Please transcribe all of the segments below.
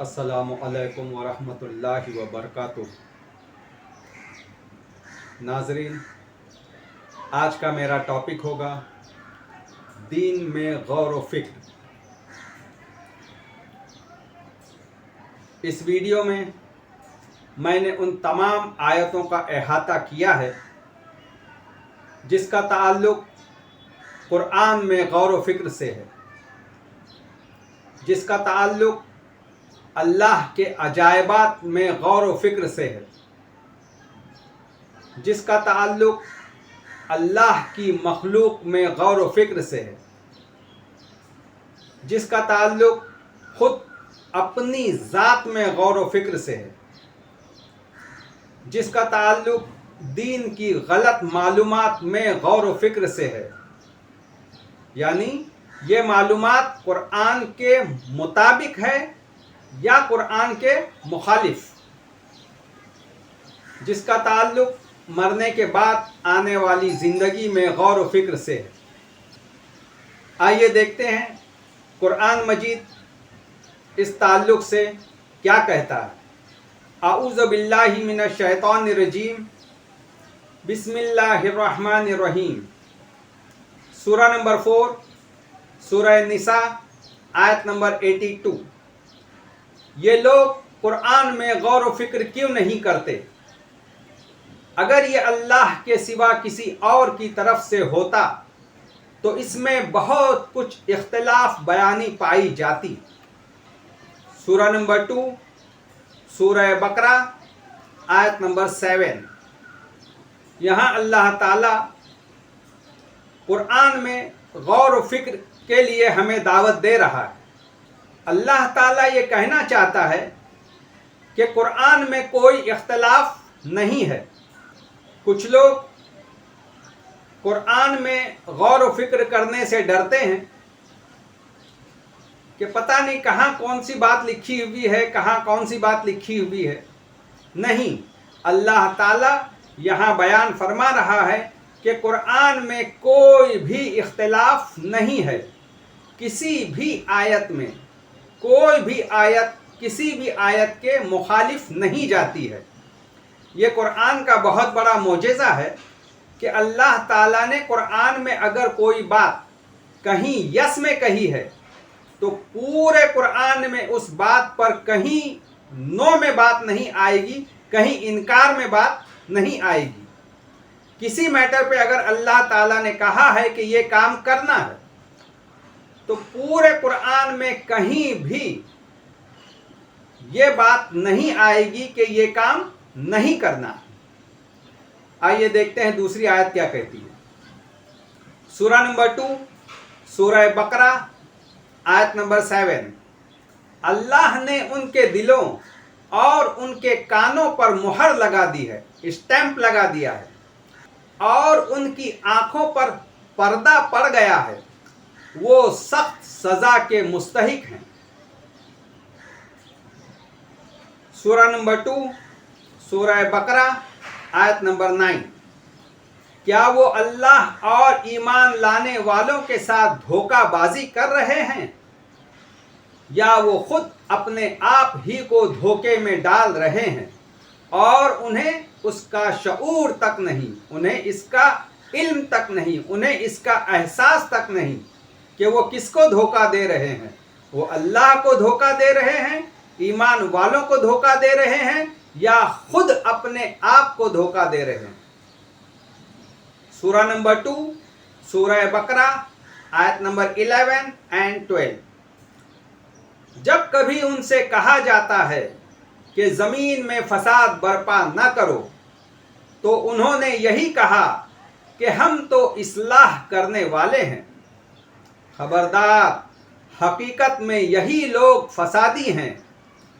अस्सलामु अलैकुम वरहमतुल्लाहि वबरकातुह। नाज़रीन, आज का मेरा टॉपिक होगा दीन में गौर व फिक्र। इस वीडियो में मैंने उन तमाम आयतों का अहाता किया है जिसका ताल्लुक़ कुरान में गौर व फिक्र से है, जिसका ताल्लुक़ अल्लाह के अजायबात में गौर व फिक्र से है, जिसका ताल्लुक़ अल्लाह की मखलूक में गौर व फिक्र से है, जिसका ताल्लुक़ खुद अपनी ज़ात में गौर व फिक्र से है, जिसका ताल्लुक़ दीन की गलत मालूमात में गौर व फिक्र से है। यानी ये मालूमात कुरान के मुताबिक है या कुरान के मुखालिफ, जिसका ताल्लुक़ मरने के बाद आने वाली ज़िंदगी में गौर व फिक्र से है। आइए देखते हैं कुरान मजीद इस ताल्लुक़ से क्या कहता है। आऊज़ु बिल्लाहि मिनश शैतानिर रजीम, बिस्मिल्लाहिर्रहमानिर रहीम। सूरा नंबर 4, सूरह निसा, आयत नंबर 82। ये लोग कुरान में गौर व फिक्र क्यों नहीं करते? अगर ये अल्लाह के सिवा किसी और की तरफ से होता तो इसमें बहुत कुछ इख्तिलाफ बयानी पाई जाती। सूरा नंबर 2, सूरह बकरा, आयत नंबर 7। यहाँ अल्लाह ताला कुरान में गौर व फिक्र के लिए हमें दावत दे रहा है। अल्लाह ताला ये कहना चाहता है कि कुरान में कोई इख्तिलाफ नहीं है। कुछ लोग कुरान में गौर व फिक्र करने से डरते हैं कि पता नहीं कहाँ कौन सी बात लिखी हुई है, कहाँ कौन सी बात लिखी हुई है। नहीं, अल्लाह ताला यहाँ बयान फरमा रहा है कि कुरान में कोई भी इख्तिलाफ नहीं है। किसी भी आयत में कोई भी आयत किसी भी आयत के मुखालिफ नहीं जाती है। ये कुरान का बहुत बड़ा मोजेज़ा है कि अल्लाह ताला ने कुरान में अगर कोई बात कहीं यस में कही है तो पूरे कुरान में उस बात पर कहीं नो में बात नहीं आएगी, कहीं इनकार में बात नहीं आएगी। किसी मैटर पे अगर अल्लाह ताला ने कहा है कि ये काम करना है तो पूरे कुरान में कहीं भी ये बात नहीं आएगी कि ये काम नहीं करना है। आइए देखते हैं दूसरी आयत क्या कहती है। सूरा नंबर 2, सूरह बकरा, आयत नंबर 7। अल्लाह ने उनके दिलों और उनके कानों पर मुहर लगा दी है, स्टैंप लगा दिया है, और उनकी आंखों पर पर्दा पड़ गया है। वो सख्त सजा के मुस्तहिक हैं। सूरा नंबर 2, सूरह बकरा, आयत नंबर 9। क्या वो अल्लाह और ईमान लाने वालों के साथ धोखाबाजी कर रहे हैं या वो खुद अपने आप ही को धोखे में डाल रहे हैं और उन्हें उसका शऊर तक नहीं, उन्हें इसका इल्म तक नहीं, उन्हें इसका एहसास तक नहीं कि वो किसको धोखा दे रहे हैं। वो अल्लाह को धोखा दे रहे हैं, ईमान वालों को धोखा दे रहे हैं, या खुद अपने आप को धोखा दे रहे हैं। सूरा नंबर 2, सूरह बकरा, आयत नंबर 11 एंड 12। जब कभी उनसे कहा जाता है कि ज़मीन में फसाद बर्पा न करो तो उन्होंने यही कहा कि हम तो इस्लाह करने वाले हैं। खबरदार, हकीकत में यही लोग फसादी हैं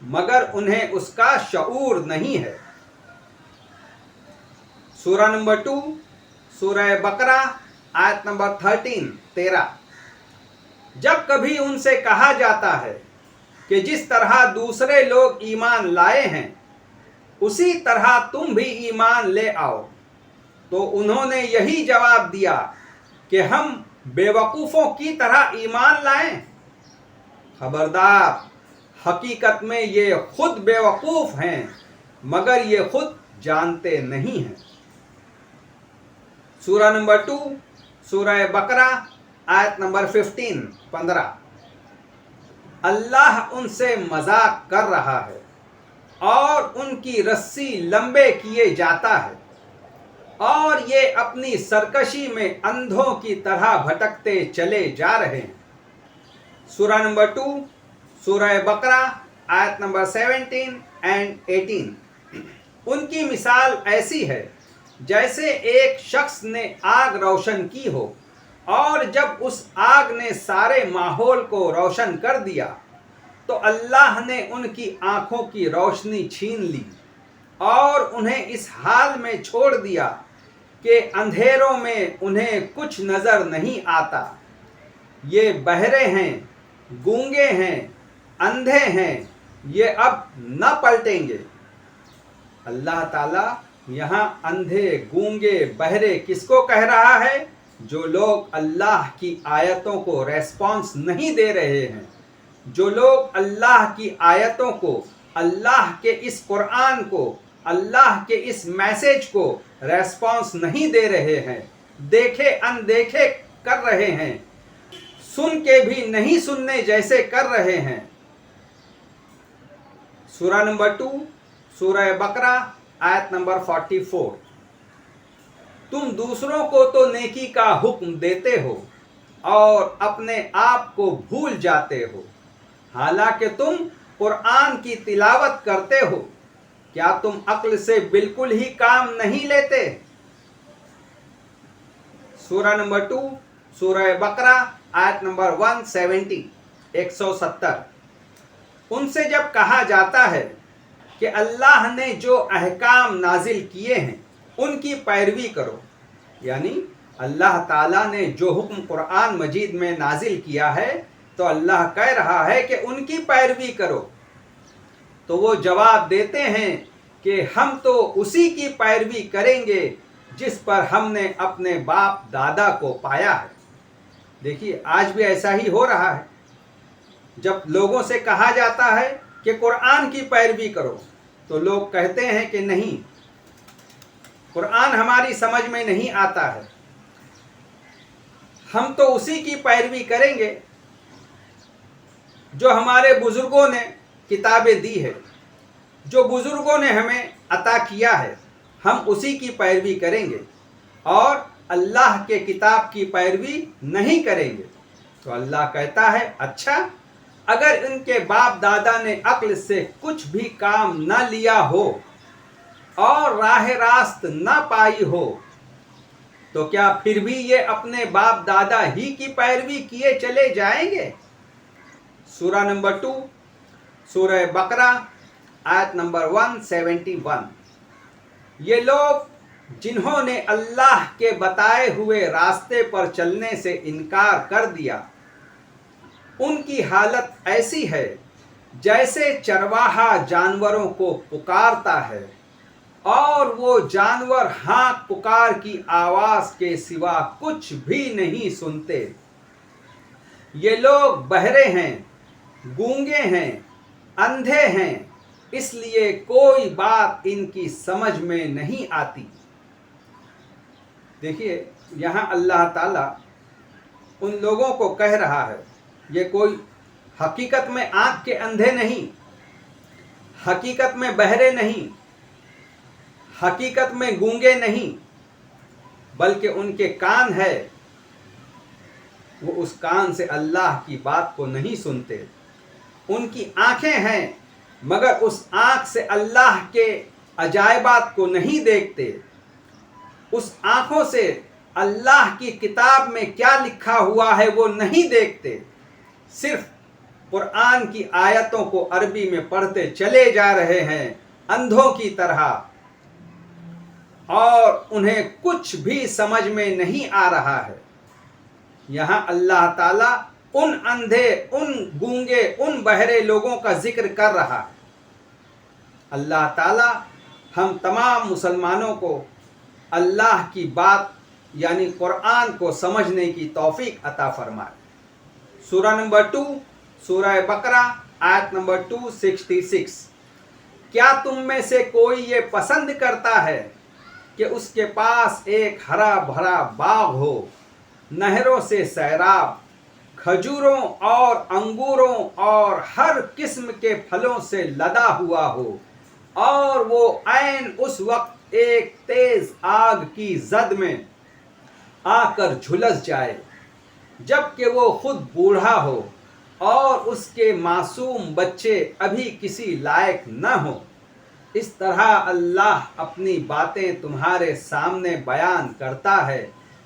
मगर उन्हें उसका शऊर नहीं है। सूरा नंबर 2, सूरह बकरा, आयत नंबर 13। जब कभी उनसे कहा जाता है कि जिस तरह दूसरे लोग ईमान लाए हैं उसी तरह तुम भी ईमान ले आओ तो उन्होंने यही जवाब दिया कि हम बेवकूफ़ों की तरह ईमान लाएं। खबरदार, हकीकत में ये खुद बेवकूफ़ हैं मगर ये खुद जानते नहीं हैं। सूरा नंबर 2 सूरह बकरा आयत नंबर 15। अल्लाह उनसे मजाक कर रहा है और उनकी रस्सी लंबे किए जाता है और ये अपनी सरकशी में अंधों की तरह भटकते चले जा रहे हैं। सूरा नंबर 2 सूरह बकरा आयत नंबर 17 एंड 18। उनकी मिसाल ऐसी है जैसे एक शख्स ने आग रोशन की हो और जब उस आग ने सारे माहौल को रोशन कर दिया तो अल्लाह ने उनकी आँखों की रोशनी छीन ली और उन्हें इस हाल में छोड़ दिया कि अंधेरों में उन्हें कुछ नज़र नहीं आता। ये बहरे हैं, गूंगे हैं, अंधे हैं, ये अब न पलटेंगे। अल्लाह ताला यहाँ अंधे, गूंगे, बहरे किसको कह रहा है? जो लोग अल्लाह की आयतों को रेस्पॉन्स नहीं दे रहे हैं, जो लोग अल्लाह की आयतों को, अल्लाह के इस कुरान को, अल्लाह के इस मैसेज को रेस्पॉन्स नहीं दे रहे हैं, देखे अनदेखे कर रहे हैं, सुन के भी नहीं सुनने जैसे कर रहे हैं। सूरा नंबर 2 सूरह बकरा आयत नंबर 44। तुम दूसरों को तो नेकी का हुक्म देते हो और अपने आप को भूल जाते हो, हालांकि तुम कुरान की तिलावत करते हो। क्या तुम अक्ल से बिल्कुल ही काम नहीं लेते? सूरा नंबर 2 सूरह बकरा आयत नंबर 170। उनसे जब कहा जाता है कि अल्लाह ने जो अहकाम नाजिल किए हैं उनकी पैरवी करो, यानी अल्लाह ताला ने जो हुक्म कुरान मजीद में नाजिल किया है तो अल्लाह कह रहा है कि उनकी पैरवी करो, तो वो जवाब देते हैं कि हम तो उसी की पैरवी करेंगे जिस पर हमने अपने बाप दादा को पाया है। देखिए आज भी ऐसा ही हो रहा है। जब लोगों से कहा जाता है कि कुरान की पैरवी करो तो लोग कहते हैं कि नहीं, कुरान हमारी समझ में नहीं आता है, हम तो उसी की पैरवी करेंगे जो हमारे बुजुर्गों ने किताबें दी है, जो बुजुर्गों ने हमें अता किया है, हम उसी की पैरवी करेंगे और अल्लाह के किताब की पैरवी नहीं करेंगे। तो अल्लाह कहता है अच्छा, अगर इनके बाप दादा ने अक्ल से कुछ भी काम न लिया हो और राह रास्त न पाई हो तो क्या फिर भी ये अपने बाप दादा ही की पैरवी किए चले जाएंगे? सूरा नंबर 2 सूरह बकरा आयत नंबर 171। ये लोग जिन्होंने अल्लाह के बताए हुए रास्ते पर चलने से इनकार कर दिया, उनकी हालत ऐसी है जैसे चरवाहा जानवरों को पुकारता है और वो जानवर हाँक पुकार की आवाज़ के सिवा कुछ भी नहीं सुनते। ये लोग बहरे हैं, गूंगे हैं, अंधे हैं, इसलिए कोई बात इनकी समझ में नहीं आती। देखिए यहाँ अल्लाह ताला उन लोगों को कह रहा है, ये कोई हकीकत में आँख के अंधे नहीं, हकीकत में बहरे नहीं, हकीकत में गूंगे नहीं, बल्कि उनके कान है, वो उस कान से अल्लाह की बात को नहीं सुनते। उनकी आंखें हैं मगर उस आंख से अल्लाह के अजायबात को नहीं देखते। उस आंखों से अल्लाह की किताब में क्या लिखा हुआ है वो नहीं देखते, सिर्फ कुरान की आयतों को अरबी में पढ़ते चले जा रहे हैं अंधों की तरह, और उन्हें कुछ भी समझ में नहीं आ रहा है। यहाँ अल्लाह ताला उन अंधे, उन गूंगे, उन बहरे लोगों का जिक्र कर रहा है। अल्लाह ताला हम तमाम मुसलमानों को अल्लाह की बात यानी कुरान को समझने की तौफीक अता फरमाए। सूरा नंबर 2 सूरह बकरा आयत नंबर 266। क्या तुम में से कोई ये पसंद करता है कि उसके पास एक हरा भरा बाग हो, नहरों से सैराब, खजूरों और अंगूरों और हर किस्म के फलों से लदा हुआ हो, और वो ऐन उस वक्त एक तेज आग की जद में आकर झुलस जाए जबकि वो खुद बूढ़ा हो और उसके मासूम बच्चे अभी किसी लायक न हो। इस तरह अल्लाह अपनी बातें तुम्हारे सामने बयान करता है,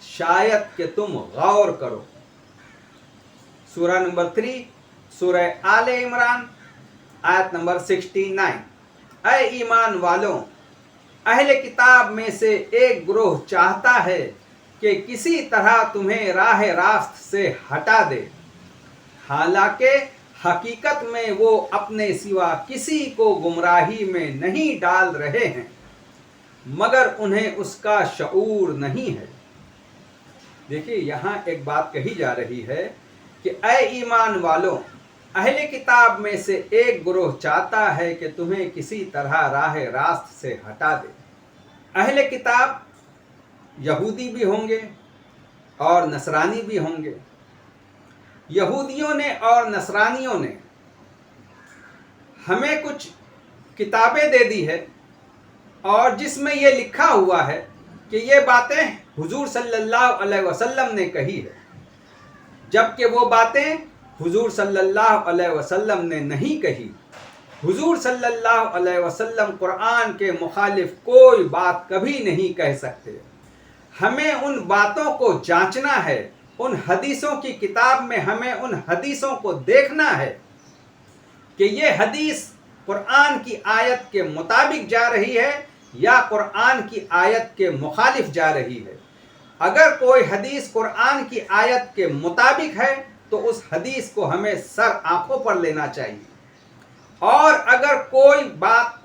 शायद कि तुम गौर करो। सूरह नंबर 3, सूरह आले इमरान, आयत नंबर 69। ऐ ईमान वालों, अहले किताब में से एक ग्रोह चाहता है कि किसी तरह तुम्हें राह रास्त से हटा दे, हालांकि हकीकत में वो अपने सिवा किसी को गुमराही में नहीं डाल रहे हैं, मगर उन्हें उसका शऊर नहीं है। देखिए, यहाँ एक बात कही जा रही है कि ऐ ईमान वालों, अहले किताब में से एक ग्रोह चाहता है कि तुम्हें किसी तरह राह रास्त से हटा दे। अहले किताब यहूदी भी होंगे और नसरानी भी होंगे। यहूदियों ने और नसरानियों ने हमें कुछ किताबें दे दी है और जिसमें ये लिखा हुआ है कि ये बातें हुजूर सल्लल्लाहु अलैहि वसल्लम ने कही है, जबकि वो बातें हुजूर सल्लल्लाहु अलैहि वसल्लम ने नहीं कही। हुजूर सल्लल्लाहु अलैहि वसल्लम कुरान के मुखालिफ कोई बात कभी नहीं कह सकते। हमें उन बातों को जांचना है, उन हदीसों की किताब में हमें उन हदीसों को देखना है कि ये हदीस कुरान की आयत के मुताबिक जा रही है या कुरान की आयत के मुखालिफ जा रही है। अगर कोई हदीस कुरान की आयत के मुताबिक है तो उस हदीस को हमें सर आंखों पर लेना चाहिए, और अगर कोई बात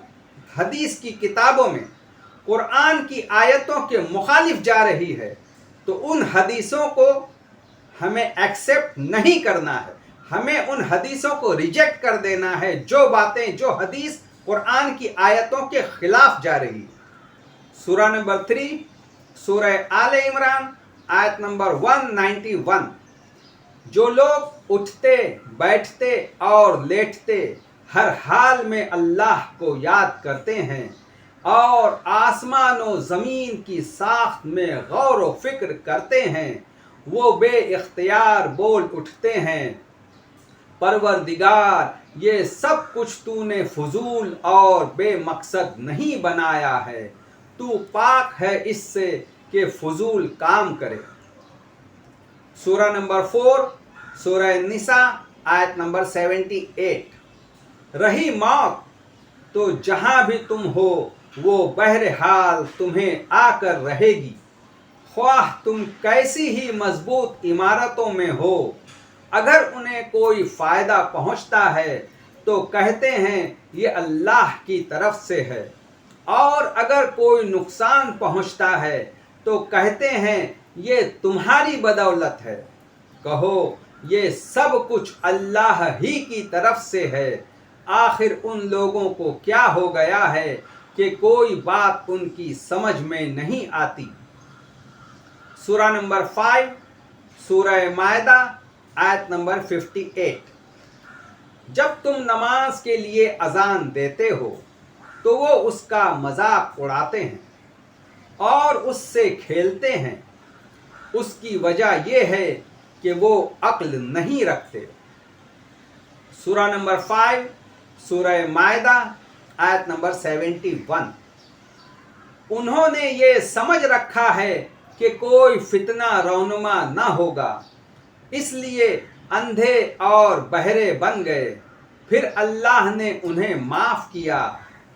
हदीस की किताबों में कुरान की आयतों के मुखालिफ जा रही है तो उन हदीसों को हमें एक्सेप्ट नहीं करना है, हमें उन हदीसों को रिजेक्ट कर देना है जो बातें, जो हदीस कुरान की आयतों के खिलाफ जा रही है। सूरह नंबर 3, सूरह आले इमरान, आयत नंबर 191। जो लोग उठते, बैठते और लेटते हर हाल में अल्लाह को याद करते हैं और आसमान और ज़मीन की साख्त में गौर व फिक्र करते हैं, वो बे इख्तियार बोल उठते हैं, परवरदिगार, ये सब कुछ तूने फजूल और बेमकसद नहीं बनाया है, तू पाक है इससे कि फजूल काम करे। सूरह नंबर 4, सूरह निसा, आयत नंबर 78। रही मौत तो जहाँ भी तुम हो वो बहरहाल तुम्हें आकर रहेगी, ख्वाह तुम कैसी ही मजबूत इमारतों में हो। अगर उन्हें कोई फ़ायदा पहुँचता है तो कहते हैं ये अल्लाह की तरफ से है, और अगर कोई नुकसान पहुँचता है तो कहते हैं ये तुम्हारी बदौलत है। कहो ये सब कुछ अल्लाह ही की तरफ से है। आखिर उन लोगों को क्या हो गया है कि कोई बात उनकी समझ में नहीं आती। सूरह नंबर 5, सूरह मायदा, आयत नंबर 58। जब तुम नमाज के लिए अजान देते हो तो वो उसका मजाक उड़ाते हैं और उससे खेलते हैं। उसकी वजह यह है कि वो अक्ल नहीं रखते। सूरह नंबर 5, सूरह मायदा, आयत नंबर 71। उन्होंने ये समझ रखा है कि कोई फितना रौनुमा ना होगा, इसलिए अंधे और बहरे बन गए। फिर अल्लाह ने उन्हें माफ़ किया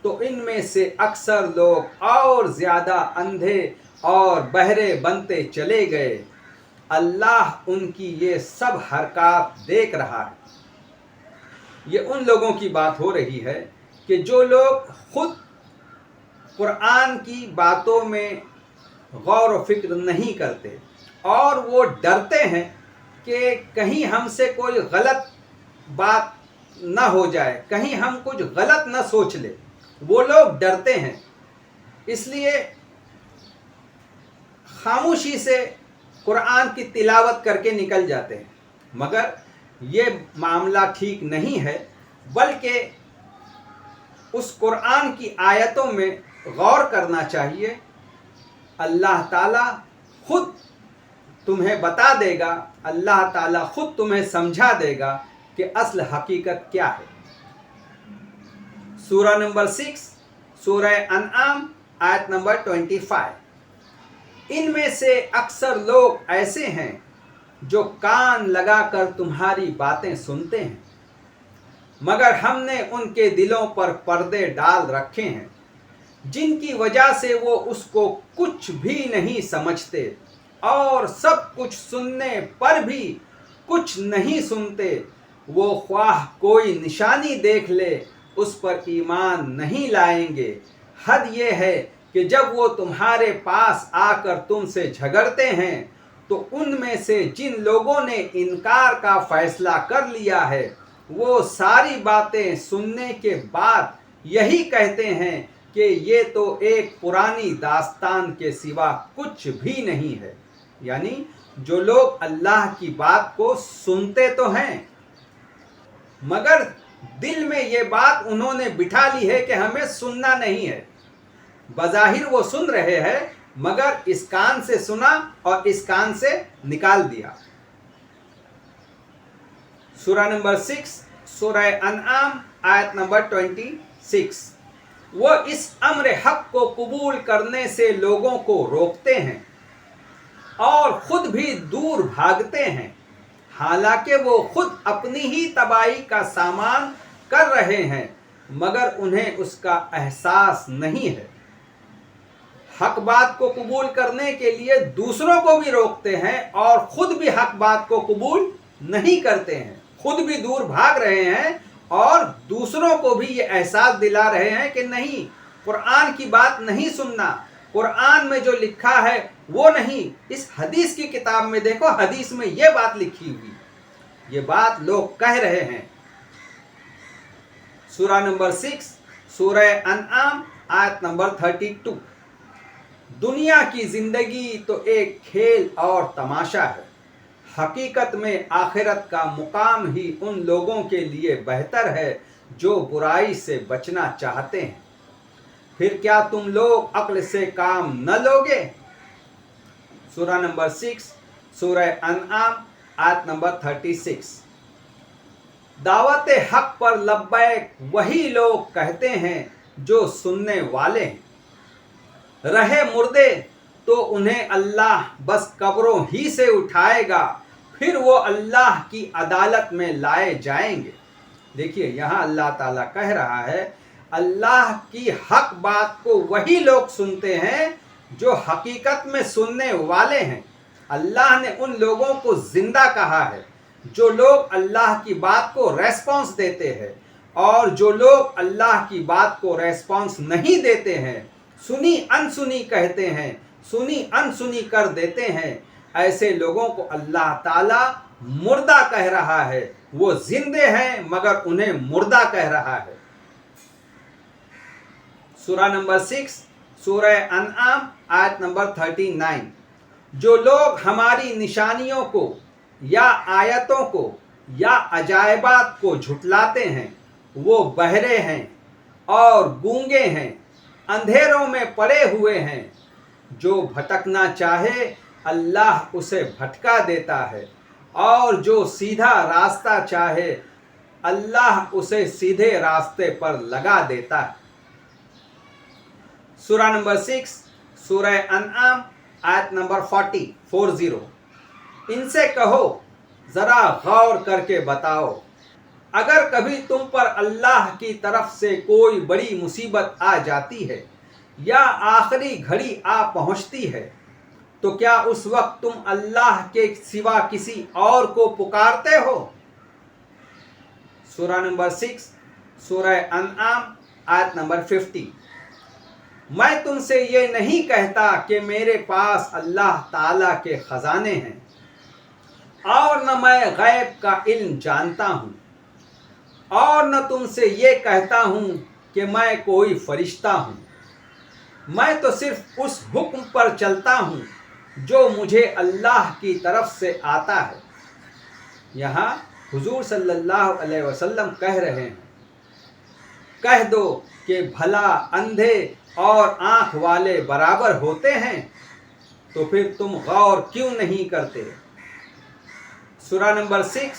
तो इनमें से अक्सर लोग और ज़्यादा अंधे और बहरे बनते चले गए। अल्लाह उनकी ये सब हरकत देख रहा है। ये उन लोगों की बात हो रही है कि जो लोग खुद कुरान की बातों में गौर व फिक्र नहीं करते और वो डरते हैं कि कहीं हमसे कोई गलत बात न हो जाए, कहीं हम कुछ गलत न सोच ले। वो लोग डरते हैं, इसलिए खामोशी से कुरान की तिलावत करके निकल जाते हैं। मगर ये मामला ठीक नहीं है, बल्कि उस कुरान की आयतों में गौर करना चाहिए। अल्लाह ताला खुद तुम्हें बता देगा, अल्लाह ताला खुद तुम्हें समझा देगा कि असल हकीकत क्या है। सूरह नंबर 6, सूरह अनआम, आयत नंबर 25। इनमें से अक्सर लोग ऐसे हैं जो कान लगाकर तुम्हारी बातें सुनते हैं, मगर हमने उनके दिलों पर पर्दे डाल रखे हैं, जिनकी वजह से वो उसको कुछ भी नहीं समझते, और सब कुछ सुनने पर भी कुछ नहीं सुनते। वो ख्वाह कोई निशानी देख ले, उस पर ईमान नहीं लाएंगे। हद ये है कि जब वो तुम्हारे पास आकर तुमसे झगड़ते हैं, तो उनमें से जिन लोगों ने इनकार का फैसला कर लिया है, वो सारी बातें सुनने के बाद यही कहते हैं कि ये तो एक पुरानी दास्तान के सिवा कुछ भी नहीं है। यानी जो लोग अल्लाह की बात को सुनते तो हैं, मगर दिल में ये बात उन्होंने बिठा ली है कि हमें सुनना नहीं है। बज़ाहिर वो सुन रहे हैं, मगर इस कान से सुना और इस कान से निकाल दिया। सूरह नंबर 6, सूरह अनआम, आयत नंबर 26। वो इस अम्र हक को कबूल करने से लोगों को रोकते हैं और खुद भी दूर भागते हैं, हालांकि वो खुद अपनी ही तबाही का सामान कर रहे हैं, मगर उन्हें उसका एहसास नहीं है। हक बात को कबूल करने के लिए दूसरों को भी रोकते हैं और खुद भी हक बात को कबूल नहीं करते हैं, खुद भी दूर भाग रहे हैं और दूसरों को भी ये एहसास दिला रहे हैं कि नहीं, कुरान की बात नहीं सुनना, कुरान में जो लिखा है वो नहीं। इस हदीस की किताब में देखो, हदीस में ये बात लिखी हुई, ये बात लोग कह रहे हैं। सूरह नंबर 6, सूरह अनआम, आयत नंबर 32। दुनिया की जिंदगी तो एक खेल और तमाशा है, हकीकत में आखिरत का मुकाम ही उन लोगों के लिए बेहतर है जो बुराई से बचना चाहते हैं। फिर क्या तुम लोग अक्ल से काम न लोगे? सूरह नंबर 6, सूरह अनआम, आयत नंबर 36। दावत हक पर लब्बैक वही लोग कहते हैं जो सुनने वाले हैं। रहे मुर्दे तो उन्हें अल्लाह बस कब्रों ही से उठाएगा, फिर वो अल्लाह की अदालत में लाए जाएंगे। देखिए यहाँ अल्लाह ताला कह रहा है, अल्लाह की हक बात को वही लोग सुनते हैं जो हकीकत में सुनने वाले हैं। अल्लाह ने उन लोगों को जिंदा कहा है जो लोग अल्लाह की बात को रेस्पॉन्स देते हैं, और जो लोग अल्लाह की बात को रेस्पॉन्स नहीं देते हैं, सुनी अनसुनी कहते हैं, सुनी अनसुनी कर देते हैं, ऐसे लोगों को अल्लाह ताला मुर्दा कह रहा है। वो जिंदे हैं मगर उन्हें मुर्दा कह रहा है। सूरह नंबर 6, सूरह अनआम, आयत नंबर 39। जो लोग हमारी निशानियों को या आयतों को या अजायबात को झुटलाते हैं, वो बहरे हैं और गूंगे हैं, अंधेरों में पड़े हुए हैं। जो भटकना चाहे अल्लाह उसे भटका देता है, और जो सीधा रास्ता चाहे अल्लाह उसे सीधे रास्ते पर लगा देता है। सूरह नंबर 6, सूरह अनआम, आयत नंबर 40। इनसे कहो, ज़रा गौर करके बताओ, अगर कभी तुम पर अल्लाह की तरफ से कोई बड़ी मुसीबत आ जाती है या आखिरी घड़ी आ पहुंचती है, तो क्या उस वक्त तुम अल्लाह के सिवा किसी और को पुकारते हो? सूरह नंबर 6, सूरह अनआम, आयत नंबर 50। मैं तुमसे ये नहीं कहता कि मेरे पास अल्लाह ताला के ख़ज़ाने हैं और न मैं गैब का इल्म जानता हूँ। और न तुमसे ये कहता हूँ कि मैं कोई फरिश्ता हूँ, मैं तो सिर्फ उस हुक्म पर चलता हूँ जो मुझे अल्लाह की तरफ से आता है। यहाँ हुजूर सल्लल्लाहु अलैहि वसल्लम कह रहे हैं, कह दो कि भला अंधे और आँख वाले बराबर होते हैं, तो फिर तुम गौर क्यों नहीं करते। सूरा नंबर 6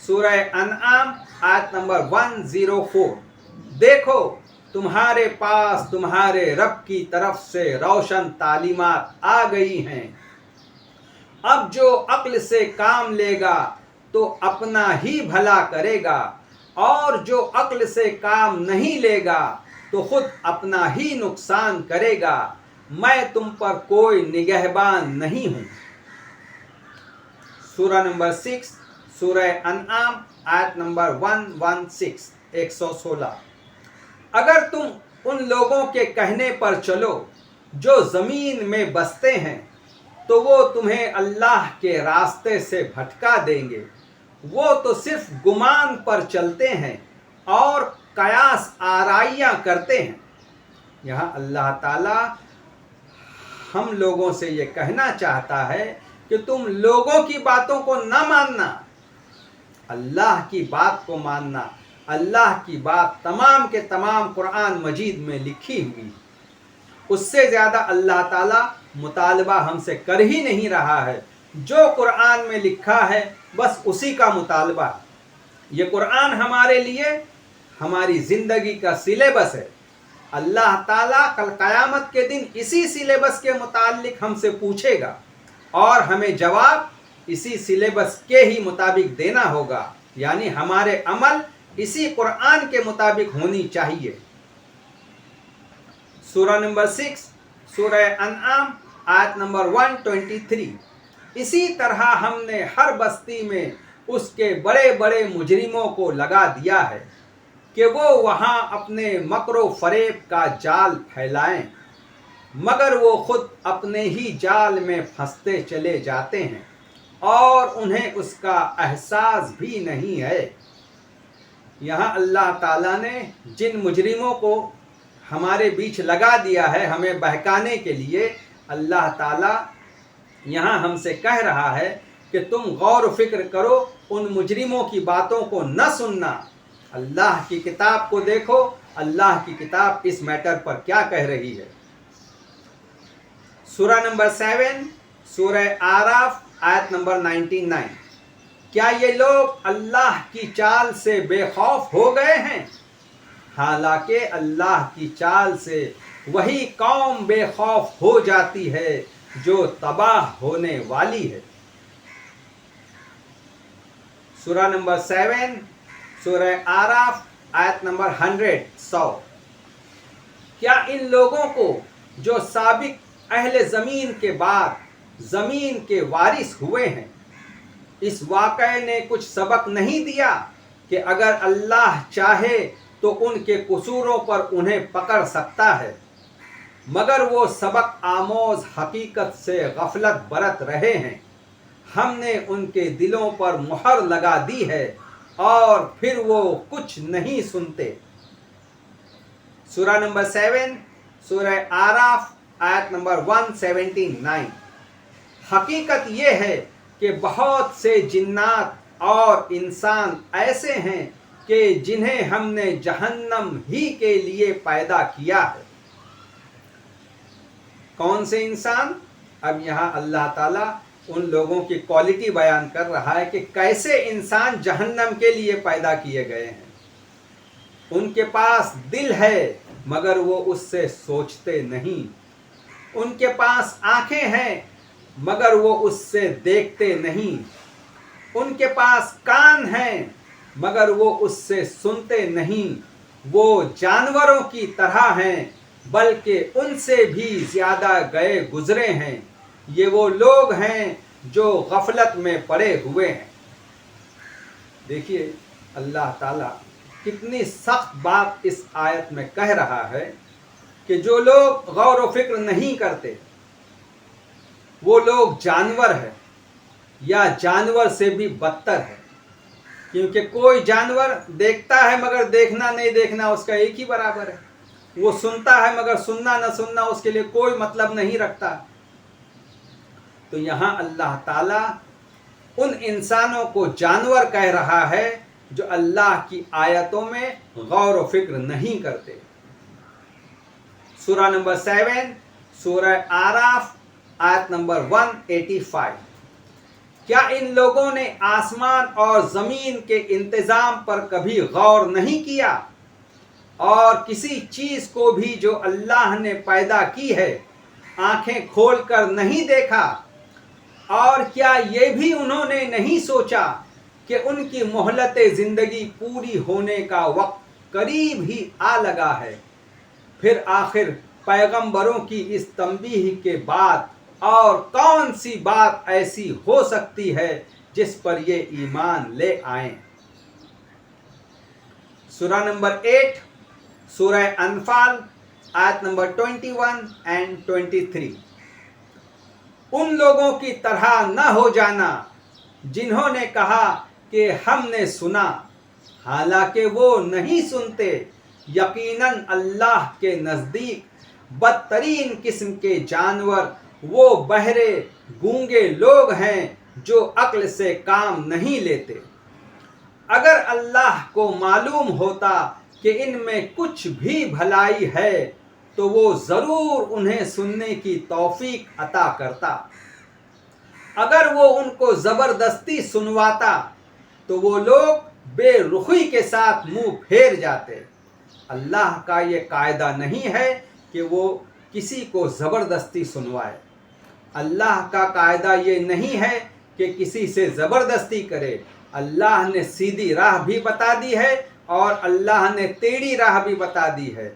सूरह अनआम आयत नंबर 104। देखो तुम्हारे पास तुम्हारे रब की तरफ से रोशन तालीमात आ गई हैं। अब जो अक्ल से काम लेगा तो अपना ही भला करेगा, और जो अक्ल से काम नहीं लेगा तो खुद अपना ही नुकसान करेगा। मैं तुम पर कोई निगहबान नहीं हूँ। सूरा नंबर 6 सूरह अनआम आयत नंबर 116। अगर तुम उन लोगों के कहने पर चलो जो ज़मीन में बसते हैं, तो वो तुम्हें अल्लाह के रास्ते से भटका देंगे। वो तो सिर्फ गुमान पर चलते हैं और कयास आराइयाँ करते हैं। यहाँ अल्लाह ताला हम लोगों से ये कहना चाहता है कि तुम लोगों की बातों को ना मानना, अल्लाह की बात को मानना। अल्लाह की बात तमाम के तमाम कुरान मजीद में लिखी हुई, उससे ज़्यादा अल्लाह ताला मुतालबा हमसे कर ही नहीं रहा है। जो कुरान में लिखा है बस उसी का मुतालबा। ये कुरान हमारे लिए हमारी ज़िंदगी का सिलेबस है। अल्लाह ताला कल क़यामत के दिन इसी सिलेबस के मुतालिक हमसे पूछेगा और हमें जवाब इसी सिलेबस के ही मुताबिक देना होगा, यानी हमारे अमल इसी कुरान के मुताबिक होनी चाहिए। सूरा नंबर 6 सूरह अनआम आयत नंबर 123। इसी तरह हमने हर बस्ती में उसके बड़े बड़े मुजरिमों को लगा दिया है कि वो वहाँ अपने मकरो फरेब का जाल फैलाएं, मगर वो खुद अपने ही जाल में फंसते चले जाते हैं और उन्हें उसका एहसास भी नहीं है। यहाँ अल्लाह ताला ने जिन मुजरिमों को हमारे बीच लगा दिया है हमें बहकाने के लिए, अल्लाह ताला यहाँ हमसे कह रहा है कि तुम गौर फिक्र करो, उन मुजरिमों की बातों को न सुनना। अल्लाह की किताब को देखो, अल्लाह की किताब इस मैटर पर क्या कह रही है। सूरा नंबर 7 सूरह आराफ आयत नंबर 99। क्या ये लोग अल्लाह की चाल से बेखौफ हो गए हैं? हालांकि अल्लाह की चाल से वही कौम बेखौफ हो जाती है जो तबाह होने वाली है। सूरा नंबर 7 सूरह आराफ आयत नंबर 100। क्या इन लोगों को जो साबिक अहले ज़मीन के बाद ज़मीन के वारिस हुए हैं, इस वाक़ये ने कुछ सबक नहीं दिया कि अगर अल्लाह चाहे तो उनके कसूरों पर उन्हें पकड़ सकता है, मगर वो सबक आमोज हकीकत से गफलत बरत रहे हैं। हमने उनके दिलों पर मुहर लगा दी है और फिर वो कुछ नहीं सुनते। सूरा नंबर 7 सूरह आराफ आयत नंबर 179। हकीकत ये है कि बहुत से जिन्नात और इंसान ऐसे हैं कि जिन्हें हमने जहन्नम ही के लिए पैदा किया है। कौन से इंसान? अब यहाँ अल्लाह ताला उन लोगों की क्वालिटी बयान कर रहा है कि कैसे इंसान जहन्नम के लिए पैदा किए गए हैं। उनके पास दिल है मगर वो उससे सोचते नहीं, उनके पास आंखें हैं मगर वो उससे देखते नहीं, उनके पास कान हैं मगर वो उससे सुनते नहीं। वो जानवरों की तरह हैं बल्कि उनसे भी ज़्यादा गए गुजरे हैं। ये वो लोग हैं जो गफलत में पड़े हुए हैं। देखिए अल्लाह ताला कितनी सख्त बात इस आयत में कह रहा है कि जो लोग गौर व फिक्र नहीं करते वो लोग जानवर हैं या जानवर से भी बदतर है। کیونکہ کوئی جانور دیکھتا ہے مگر دیکھنا نہیں دیکھنا اس کا ایک ہی برابر ہے، وہ سنتا ہے مگر سننا نہ سننا اس کے لیے کوئی مطلب نہیں رکھتا۔ تو یہاں اللہ تعالیٰ ان انسانوں کو جانور کہہ رہا ہے جو اللہ کی آیتوں میں غور و فکر نہیں کرتے۔ سورہ نمبر 7 سورہ آراف آیت نمبر 185۔ کیا ان لوگوں نے آسمان اور زمین کے انتظام پر کبھی غور نہیں کیا، اور کسی چیز کو بھی جو اللہ نے پیدا کی ہے آنکھیں کھول کر نہیں دیکھا؟ اور کیا یہ بھی انہوں نے نہیں سوچا کہ ان کی مہلت زندگی پوری ہونے کا وقت قریب ہی آ لگا ہے؟ پھر آخر پیغمبروں کی اس تنبیہ کے بعد اور کون سی بات ایسی ہو سکتی ہے جس پر یہ ایمان لے آئیں؟ سورہ نمبر 8 سورہ انفال آیت نمبر 21 and 23۔ ان لوگوں کی طرح نہ ہو جانا جنہوں نے کہا کہ ہم نے سنا، حالانکہ وہ نہیں سنتے۔ یقیناً اللہ کے نزدیک بدترین قسم کے جانور وہ بہرے گونگے لوگ ہیں جو عقل سے کام نہیں لیتے۔ اگر اللہ کو معلوم ہوتا کہ ان میں کچھ بھی بھلائی ہے تو وہ ضرور انہیں سننے کی توفیق عطا کرتا۔ اگر وہ ان کو زبردستی سنواتا تو وہ لوگ بے رخی کے ساتھ منہ پھیر جاتے۔ اللہ کا یہ قاعدہ نہیں ہے کہ وہ کسی کو زبردستی سنوائے۔ اللہ کا قاعدہ یہ نہیں ہے کہ کسی سے زبردستی کرے۔ اللہ نے سیدھی راہ بھی بتا دی ہے اور اللہ نے ٹیڑھی راہ بھی بتا دی ہے۔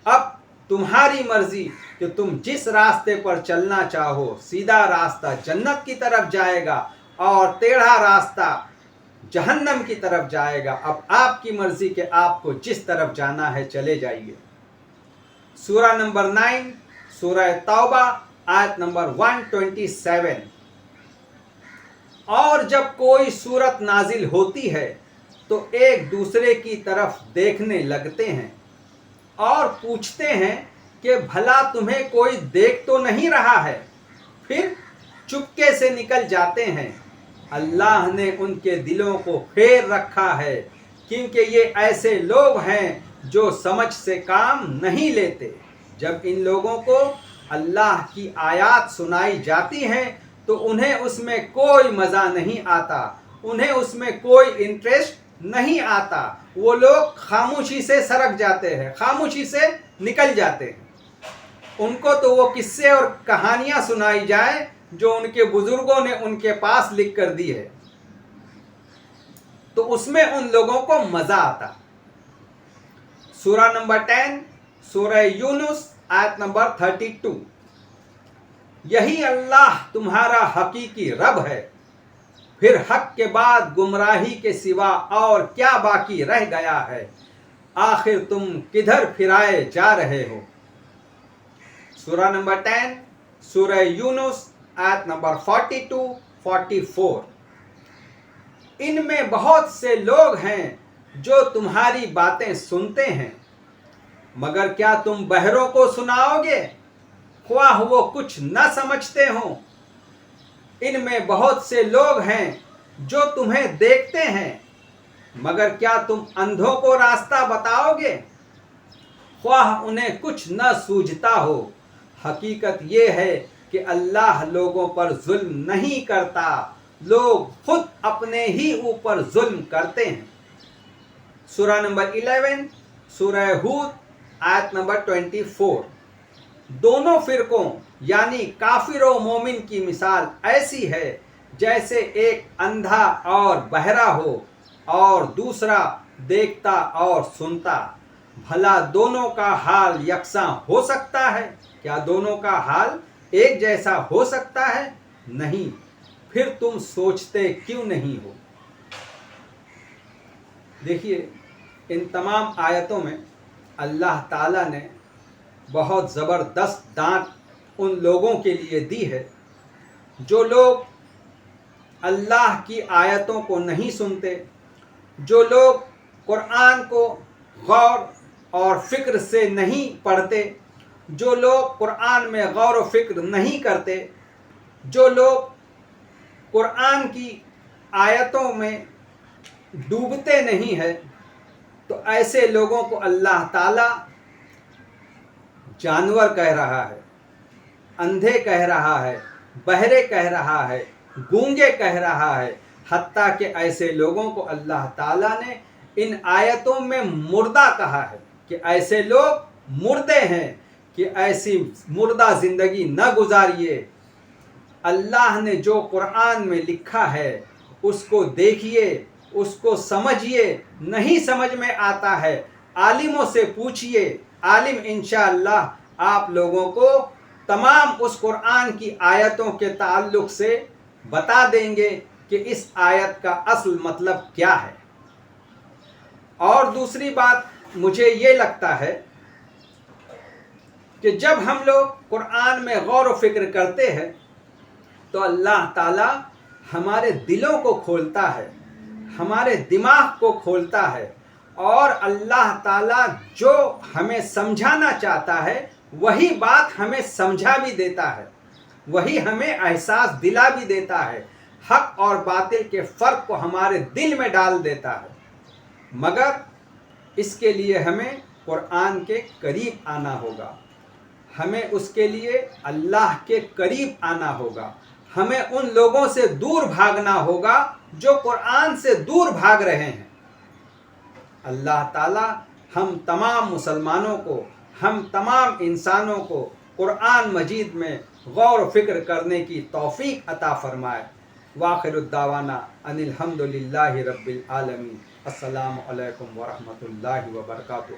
اب تمہاری مرضی کہ تم جس راستے پر چلنا چاہو۔ سیدھا راستہ جنت کی طرف جائے گا اور ٹیڑھا راستہ جہنم کی طرف جائے گا۔ اب آپ کی مرضی کہ آپ کو جس طرف جانا ہے چلے جائیے۔ سورہ نمبر 9 سورہ توبہ آیت نمبر 127۔ اور جب کوئی سورت نازل ہوتی ہے تو ایک دوسرے کی طرف دیکھنے لگتے ہیں اور پوچھتے ہیں کہ بھلا تمہیں کوئی دیکھ تو نہیں رہا ہے، پھر چپکے سے نکل جاتے ہیں۔ اللہ نے ان کے دلوں کو پھیر رکھا ہے کیونکہ یہ ایسے لوگ ہیں جو سمجھ سے کام نہیں لیتے۔ جب ان لوگوں کو اللہ کی آیات سنائی جاتی ہیں تو انہیں اس میں کوئی مزہ نہیں آتا، انہیں اس میں کوئی انٹرسٹ نہیں آتا۔ وہ لوگ خاموشی سے سرک جاتے ہیں، خاموشی سے نکل جاتے ہیں۔ ان کو تو وہ قصے اور کہانیاں سنائی جائیں جو ان کے بزرگوں نے ان کے پاس لکھ کر دی ہے، تو اس میں ان لوگوں کو مزہ آتا۔ سورہ نمبر 10 سورہ یونس آیت نمبر 32۔ یہی اللہ تمہارا حقیقی رب ہے، پھر حق کے بعد گمراہی کے سوا اور کیا باقی رہ گیا ہے؟ آخر تم کدھر پھرائے جا رہے ہو؟ سورہ نمبر 10 سورہ یونس آیت نمبر 42-44۔ ان میں بہت سے لوگ ہیں جو تمہاری باتیں سنتے ہیں، مگر کیا تم بہروں کو سناؤ گے خواہ وہ کچھ نہ سمجھتے ہوں؟ ان میں بہت سے لوگ ہیں جو تمہیں دیکھتے ہیں، مگر کیا تم اندھوں کو راستہ بتاؤ گے خواہ انہیں کچھ نہ سوجھتا ہو؟ حقیقت یہ ہے کہ اللہ لوگوں پر ظلم نہیں کرتا، لوگ خود اپنے ہی اوپر ظلم کرتے ہیں۔ سورہ نمبر 11 سورہ ہود آیت نمبر 24۔ دونوں فرقوں یعنی کافر و مومن کی مثال ایسی ہے جیسے ایک اندھا اور بہرا ہو اور دوسرا دیکھتا اور سنتا۔ بھلا دونوں کا حال یکساں ہو سکتا ہے؟ کیا دونوں کا حال ایک جیسا ہو سکتا ہے؟ نہیں، پھر تم سوچتے کیوں نہیں ہو؟ دیکھیے، ان تمام آیتوں میں اللہ تعالیٰ نے بہت زبردست ڈانٹ ان لوگوں کے لیے دی ہے جو لوگ اللہ کی آیتوں کو نہیں سنتے جو لوگ قرآن کو غور اور فکر سے نہیں پڑھتے، جو لوگ قرآن میں غور و فکر نہیں کرتے، جو لوگ قرآن کی آیتوں میں ڈوبتے نہیں ہیں، تو ایسے لوگوں کو اللہ تعالیٰ جانور کہہ رہا ہے، اندھے کہہ رہا ہے، بہرے کہہ رہا ہے، گونگے کہہ رہا ہے، حتیٰ کہ ایسے لوگوں کو اللہ تعالیٰ نے ان آیتوں میں مردہ کہا ہے کہ ایسے لوگ مردے ہیں، کہ ایسی مردہ زندگی نہ گزاریے۔ اللہ نے جو قرآن میں لکھا ہے اس کو دیکھیے، اس کو سمجھیے، نہیں سمجھ میں آتا ہے عالموں سے پوچھیے، عالم انشاءاللہ آپ لوگوں کو تمام اس قرآن کی آیتوں کے تعلق سے بتا دیں گے کہ اس آیت کا اصل مطلب کیا ہے۔ اور دوسری بات مجھے یہ لگتا ہے کہ جب ہم لوگ قرآن میں غور و فکر کرتے ہیں تو اللہ تعالیٰ ہمارے دلوں کو کھولتا ہے، ہمارے دماغ کو کھولتا ہے، اور اللہ تعالیٰ جو ہمیں سمجھانا چاہتا ہے وہی بات ہمیں سمجھا بھی دیتا ہے، وہی ہمیں احساس دلا بھی دیتا ہے، حق اور باطل کے فرق کو ہمارے دل میں ڈال دیتا ہے۔ مگر اس کے لیے ہمیں قرآن کے قریب آنا ہوگا، ہمیں اس کے لیے اللہ کے قریب آنا ہوگا، ہمیں ان لوگوں سے دور بھاگنا ہوگا جو قرآن سے دور بھاگ رہے ہیں۔ اللہ تعالی ہم تمام مسلمانوں کو، ہم تمام انسانوں کو قرآن مجید میں غور و فکر کرنے کی توفیق عطا فرمائے۔ وآخر الدعوانا ان الحمد للہ رب العالمین۔ السلام علیکم ورحمۃ اللہ وبرکاتہ۔